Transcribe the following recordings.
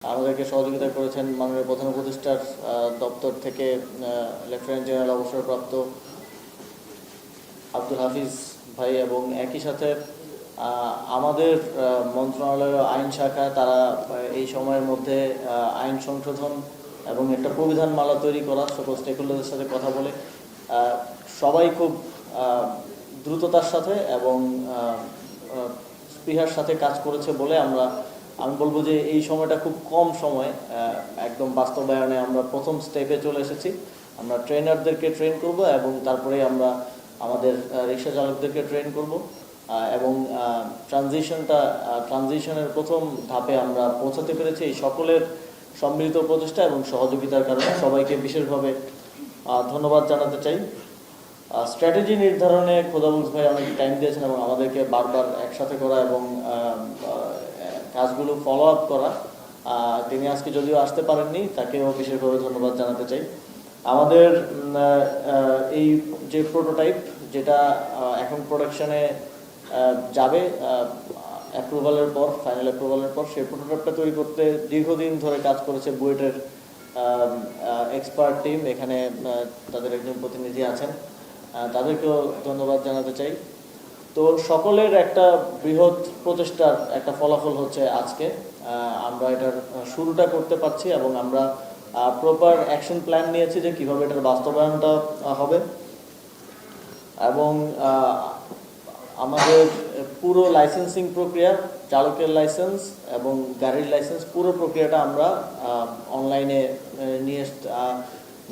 আমাদেরকে সহযোগিতা করেছেন মাননীয় প্রধান উপদেষ্টার দপ্তর থেকে লেফটেন্যান্ট জেনারেল অবসরপ্রাপ্ত আব্দুল হাফিজ ভাই, এবং একই সাথে আমাদের মন্ত্রণালয়ের আইন শাখা তারা এই সময়ের মধ্যে আইন সংশোধন এবং একটা প্রবিধানমালা তৈরি করা সকল স্টেকহোল্ডারদের সাথে কথা বলে সবাই খুব দ্রুততার সাথে এবং স্পৃহার সাথে কাজ করেছে বলে আমি বলবো যে এই সময়টা খুব কম সময় একদম বাস্তবায়নে আমরা প্রথম স্টেপে চলে এসেছি। আমরা ট্রেনারদেরকে ট্রেন করব এবং তারপরে আমরা আমাদের রিক্সা চালকদেরকে ট্রেন করব এবং ট্রানজিশনের প্রথম ধাপে আমরা পৌঁছাতে পেরেছি। এই সকলের সম্মিলিত প্রচেষ্টা এবং সহযোগিতার কারণে সবাইকে বিশেষভাবে ধন্যবাদ জানাতে চাই। স্ট্র্যাটেজি নির্ধারণে খোদাবুল ভাই অনেক টাইম দিয়েছেন এবং আমাদেরকে বারবার একসাথে করা এবং কাজগুলো ফলো আপ করা। তিনি আজকে যদিও আসতে পারেননি, তাকেও বিশেষভাবে ধন্যবাদ জানাতে চাই। আমাদের এই যে প্রোটোটাইপ যেটা এখন প্রোডাকশনে যাবে অ্যাপ্রুভালের পর, ফাইনাল অ্যাপ্রুভালের পর, সেই প্রোটোটাইপটা তৈরি করতে দীর্ঘদিন ধরে কাজ করেছে বুয়েটের এক্সপার্ট টিম। এখানে তাদের একজন প্রতিনিধি আছেন, তাদেরকেও ধন্যবাদ জানাতে চাই। তো সকলের একটা বৃহৎ প্রচেষ্টার একটা ফলাফল হচ্ছে আজকে আমরা এটার শুরুটা করতে পারছি এবং আমরা প্রপার অ্যাকশন প্ল্যান নিয়েছি যে কিভাবে এটার বাস্তবায়নটা হবে। এবং আমাদের পুরো লাইসেন্সিং প্রক্রিয়া, চালকের লাইসেন্স এবং গাড়ির লাইসেন্স, পুরো প্রক্রিয়াটা আমরা অনলাইনে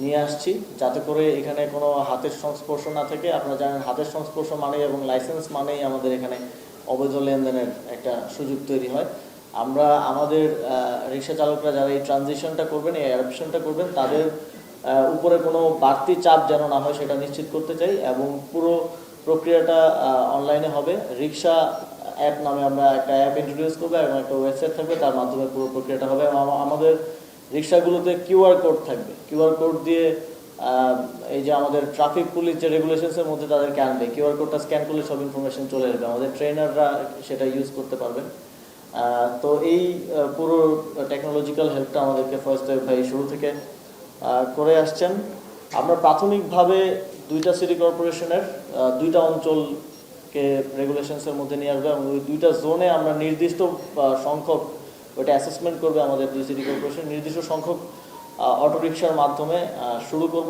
নিয়ে আসছি, যাতে করে এখানে কোনো হাতের সংস্পর্শ না থাকে। আপনারা জানেন হাতের সংস্পর্শ মানেই এবং লাইসেন্স মানেই আমাদের এখানে অবৈধ লেনদেনের একটা সুযোগ তৈরি হয়। আমরা আমাদের রিক্সা চালকরা যারা এই ট্রানজিশনটা করবেন, এই অ্যাডাপশনটা করবেন, তাদের উপরে কোনো বাড়তি চাপ যেন না হয় সেটা নিশ্চিত করতে চাই। এবং পুরো প্রক্রিয়াটা অনলাইনে হবে। রিক্সা অ্যাপ নামে আমরা একটা অ্যাপ ইন্ট্রোডিউস করবো এবং একটা ওয়েবসাইট থাকবে, তার মাধ্যমে পুরো প্রক্রিয়াটা হবে। আমাদের রিক্সাগুলোতে কিউআর কোড থাকবে। কিউআর কোড দিয়ে এই যে আমাদের ট্রাফিক পুলিশ যে রেগুলেশনসের মধ্যে তাদেরকে আনবে, কিউআর কোডটা স্ক্যান করলে সব ইনফরমেশন চলে আসবে, আমাদের ট্রেনাররা সেটা ইউজ করতে পারবেন। তো এই পুরো টেকনোলজিক্যাল হেল্পটা আমাদেরকে ফার্স্ট ভাই শুরু থেকে করে আসছেন। আমরা প্রাথমিকভাবে দুইটা সিটি কর্পোরেশনের দুইটা অঞ্চলকে রেগুলেশনসের মধ্যে নিয়ে আসবে এবং ওই দুইটা জোনে আমরা নির্দিষ্ট সংখ্যক ওইটা অ্যাসেসমেন্ট করবে আমাদের দুই সিটি কর্পোরেশন, নির্দিষ্ট সংখ্যক অটোরিকশার মাধ্যমে শুরু করব।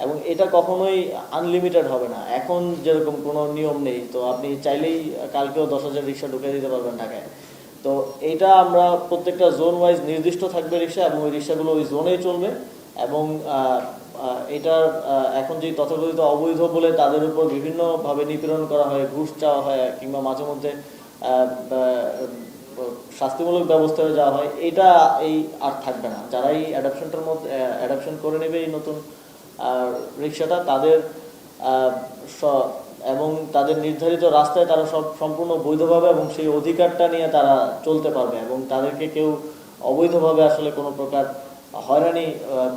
এবং এটা কখনোই আনলিমিটেড হবে না। এখন যেরকম কোনো নিয়ম নেই, তো আপনি চাইলেই কালকেও 10,000 রিক্সা ঢুকে দিতে পারবেন ঢাকায়। তো এইটা আমরা প্রত্যেকটা জোন ওয়াইজ নির্দিষ্ট থাকবে রিক্সা এবং ওই রিক্সাগুলো ওই জোনেই চলবে। এবং এটার এখন যে তথাকথিত অবৈধ বলে তাদের উপর বিভিন্নভাবে নিপীড়ন করা হয়, ঘুষ চাওয়া হয় কিংবা মাঝে মধ্যে শাস্তিমূলক ব্যবস্থায় যাওয়া হয়, এটা আর থাকবে না। যারা এই অ্যাডাপশন করে নেবে এই নতুন রিক্সাটা, তাদের এবং তাদের নির্ধারিত রাস্তায় তারা সম্পূর্ণ বৈধভাবে এবং সেই অধিকারটা নিয়ে তারা চলতে পারবে এবং তাদেরকে কেউ অবৈধভাবে আসলে কোনো প্রকার হয়রানি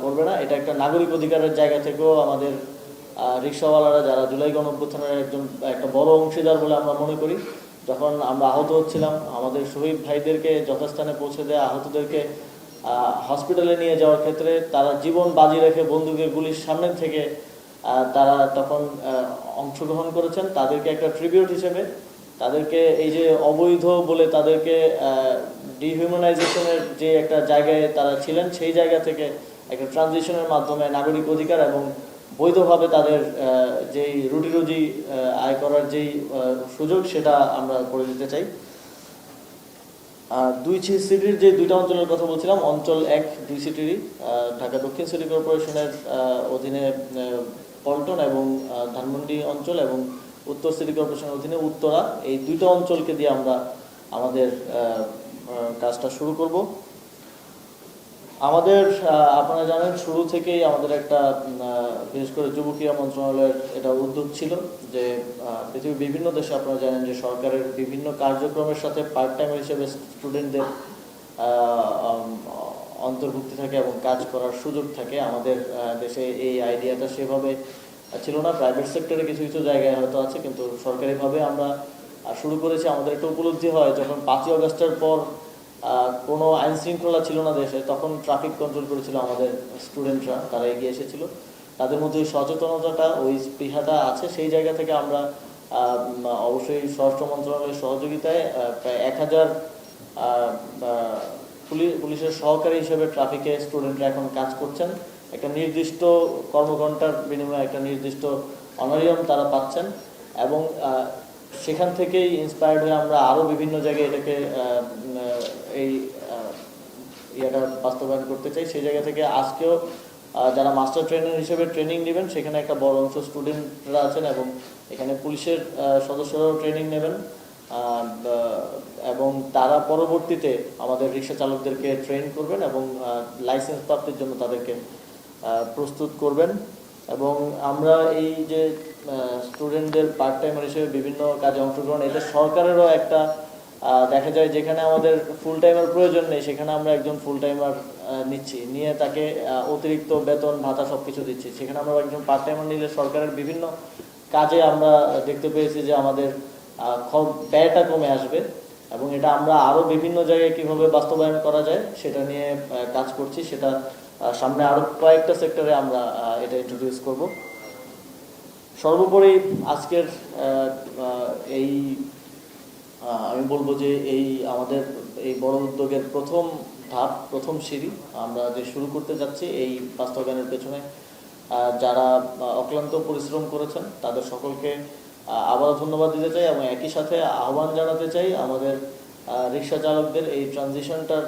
করবে না। এটা একটা নাগরিক অধিকারের জায়গা থেকেও আমাদের রিক্সাওয়ালারা যারা জুলাই গণঅভ্যুত্থানের একটা বড় অংশীদার বলে আমরা মনে করি। যখন আমরা আহত হচ্ছিলাম, আমাদের শহীদ ভাইদেরকে যথাস্থানে পৌঁছে দেওয়া, আহতদেরকে হসপিটালে নিয়ে যাওয়ার ক্ষেত্রে তারা জীবন বাজি রেখে বন্দুকের গুলির সামনে থেকে তারা তখন অংশগ্রহণ করেছেন। তাদেরকে একটা ট্রিবিউট হিসেবে তাদেরকে এই যে অবৈধ বলে তাদেরকে ডিহিউম্যানাইজেশনের যে একটা জায়গায় তারা ছিলেন, সেই জায়গা থেকে একটা ট্রানজিশনের মাধ্যমে নাগরিক অধিকার এবং বৈধভাবে তাদের যেই রুটি রুজি আয় করার যেই সুযোগ, সেটা আমরা করে দিতে চাই। দুই সিটির যে দুইটা অঞ্চলের কথা বলছিলাম, অঞ্চল 1 দুই সিটিরই ঢাকা দক্ষিণ সিটি কর্পোরেশনের অধীনে পল্টন এবং ধানমন্ডি অঞ্চল এবং উত্তর সিটি কর্পোরেশনের অধীনে উত্তরা, এই দুইটা অঞ্চলকে দিয়ে আমরা আমাদের কাজটা শুরু করব। আমাদের আপনারা জানেন শুরু থেকেই আমাদের একটা বিশেষ করে যুব ক্রীড়া মন্ত্রণালয়ের এটা উদ্যোগ ছিল যে পৃথিবীর বিভিন্ন দেশে আপনারা জানেন যে সরকারের বিভিন্ন কার্যক্রমের সাথে পার্ট টাইম হিসেবে স্টুডেন্টদের অন্তর্ভুক্তি থাকে এবং কাজ করার সুযোগ থাকে। আমাদের দেশে এই আইডিয়াটা সেভাবে ছিল না। প্রাইভেট সেক্টরে কিছু কিছু জায়গায় হয়তো আছে, কিন্তু সরকারিভাবে আমরা শুরু করেছি। আমাদের একটা উপলব্ধি হয় যখন 5ই আগস্টের পর কোনো আইন শৃঙ্খলা ছিল না দেশে, তখন ট্রাফিক কন্ট্রোল করেছিল আমাদের স্টুডেন্টরা, তারা এগিয়ে এসেছিল। তাদের মধ্যে ওই সচেতনতাটা, ওই স্পৃহাটা আছে। সেই জায়গা থেকে আমরা অবশ্যই স্বরাষ্ট্র মন্ত্রণালয়ের সহযোগিতায় প্রায় 1000 পুলিশের সহকারী হিসেবে ট্রাফিকে স্টুডেন্টরা এখন কাজ করছেন। একটা নির্দিষ্ট কর্মঘণ্টার বিনিময়ে একটা নির্দিষ্ট অনারিয়াম তারা পাচ্ছেন, এবং সেখান থেকেই ইন্সপায়ার্ড হয়ে আমরা আরও বিভিন্ন জায়গায় এটাকে এই ইয়েটা বাস্তবায়ন করতে চাই। সেই জায়গা থেকে আজকেও যারা মাস্টার ট্রেনার হিসেবে ট্রেনিং নেবেন, সেখানে একটা বড় অংশ স্টুডেন্টরা আছেন, এবং এখানে পুলিশের সদস্যরাও ট্রেনিং নেবেন, এবং তারা পরবর্তীতে আমাদের রিক্সা চালকদেরকে ট্রেন করবেন এবং লাইসেন্স প্রাপ্তির জন্য তাদেরকে প্রস্তুত করবেন। এবং আমরা এই যে স্টুডেন্টদের পার্ট টাইমার হিসেবে বিভিন্ন কাজে অংশগ্রহণ, এতে সরকারেরও একটা দেখা যায় যেখানে আমাদের ফুল টাইমার প্রয়োজন নেই, সেখানে আমরা একজন ফুল টাইমার নিচ্ছি, নিয়ে তাকে অতিরিক্ত বেতন ভাতা সব কিছু দিচ্ছি। সেখানে আমরা একজন পার্ট টাইমার নিলে সরকারের বিভিন্ন কাজে আমরা দেখতে পেয়েছি যে আমাদের ব্যয়টা কমে আসবে, এবং এটা আমরা আরও বিভিন্ন জায়গায় কিভাবে বাস্তবায়ন করা যায় সেটা নিয়ে কাজ করছি। সেটা সামনে আরও কয়েকটা সেক্টরে আমরা এটা ইন্ট্রোডিউস করব। সর্বোপরি আজকের এই আমি বলবো যে এই আমাদের এই বড় উদ্যোগের প্রথম ধাপ, প্রথম সিঁড়ি আমরা যে শুরু করতে যাচ্ছি, এই বাস্তবায়নের পেছনে যারা অক্লান্ত পরিশ্রম করেছেন তাদের সকলকে আবারও ধন্যবাদ দিতে চাই, এবং একই সাথে আহ্বান জানাতে চাই আমাদের রিক্সা চালকদের এই ট্রানজিশনটার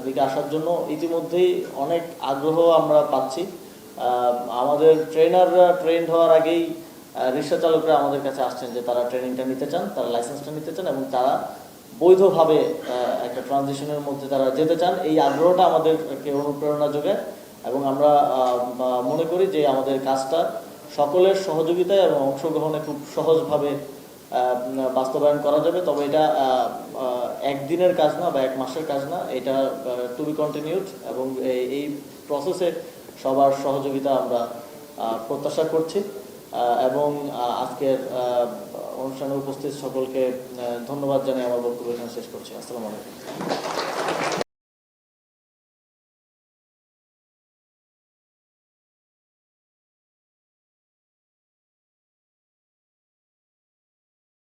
দিকে আসার জন্য। ইতিমধ্যেই অনেক আগ্রহ আমরা পাচ্ছি। আমাদের ট্রেনাররা ট্রেন্ড হওয়ার আগেই রিক্সা চালকরা আমাদের কাছে আসছেন যে তারা ট্রেনিংটা নিতে চান, তারা লাইসেন্সটা নিতে চান, এবং তারা বৈধভাবে একটা ট্রানজিশনের মধ্যে তারা যেতে চান। এই আগ্রহটা আমাদেরকে অনুপ্রেরণা যোগায়, এবং আমরা মনে করি যে আমাদের কাজটা সকলের সহযোগিতায় এবং অংশগ্রহণে খুব সহজভাবে বাস্তবায়ন করা যাবে। তবে এটা একদিনের কাজ না বা এক মাসের কাজ না, এটা টু বি কন্টিনিউড, এবং এই প্রসেসে সবার সহযোগিতা আমরা প্রত্যাশা করছি। এবং আজকের অনুষ্ঠানে উপস্থিত সকলকে ধন্যবাদ জানিয়ে আমার বক্তব্য এখানে শেষ করছি। আসসালামু আলাইকুম।